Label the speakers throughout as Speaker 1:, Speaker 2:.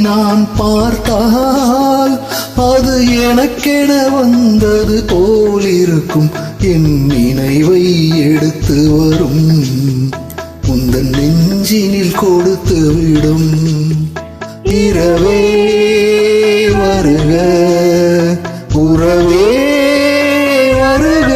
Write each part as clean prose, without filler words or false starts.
Speaker 1: நான் பார்த்தால் அது எனக்கென வந்தது போலிருக்கும். என் நினைவை எடுத்து வரும், உந்தன் நெஞ்சினில் கொடுத்து விடும். இரவே வருக, உறவே வருக.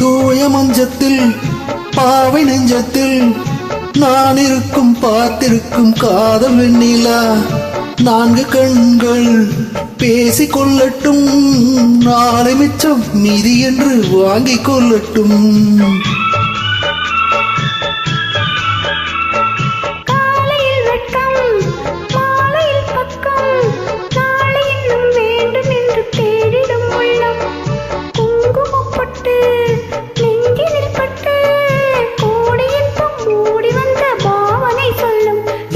Speaker 1: தூய மஞ்சத்தில் பாவை நெஞ்சத்தில் நான் இருக்கும் பார்த்திருக்கும் காதல் வெண்ணிலா. 4 கண்கள் பேசிக் கொள்ளட்டும், நாளை மிச்சம் மீதி என்று வாங்கிக் கொள்ளட்டும்.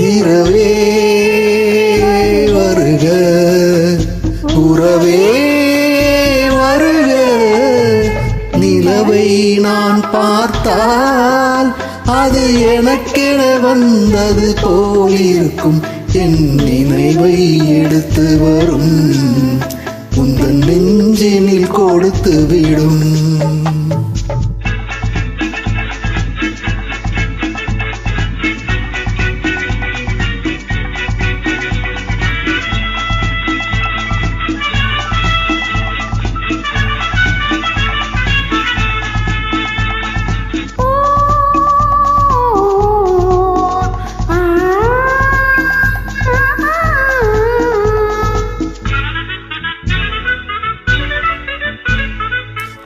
Speaker 1: இரவே வருக, உறவே வருக. நிலவை நான் பார்த்தால் அது எனக்கென வந்தது போலிருக்கும். என் நினைவை எடுத்து வரும், உந்தன் நெஞ்சினில் கொடுத்து விடும்.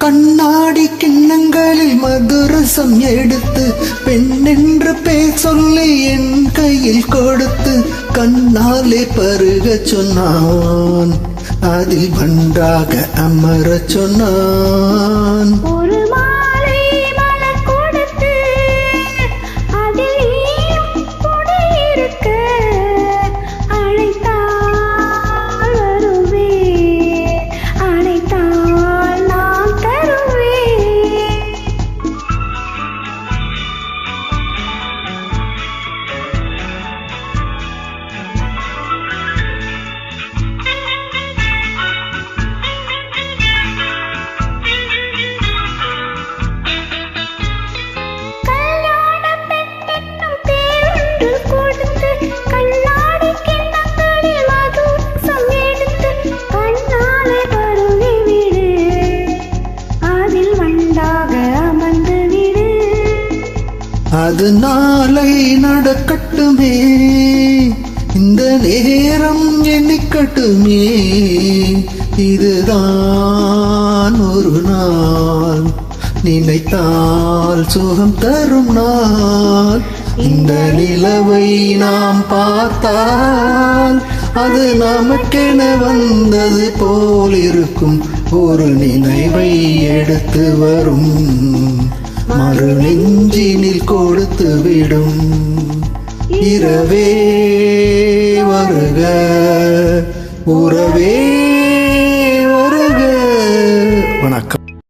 Speaker 1: கண்ணாடி கிண்ணங்களில் மதுரசம் எடுத்து பெண்ணென்று பேர் சொல்லி என் கையில் கொடுத்து கண்ணாலே பருகச் சொன்னான், அதில் பண்டாக அமரச் சொன்னான். அது நாளை நடக்கட்டுமே, இந்த நேரம் எண்ணிக்கட்டுமே. இதுதான் ஒரு நாள், நினைத்தால் சுகம் தரும் நாள். இந்த நிலவை நாம் பார்த்தால் அது நமக்கென வந்தது போலிருக்கும். ஒரு நினைவை எடுத்து வரும், மறு நெஞ்சினில் கொடுத்து விடும். இரவே வருக, உறவே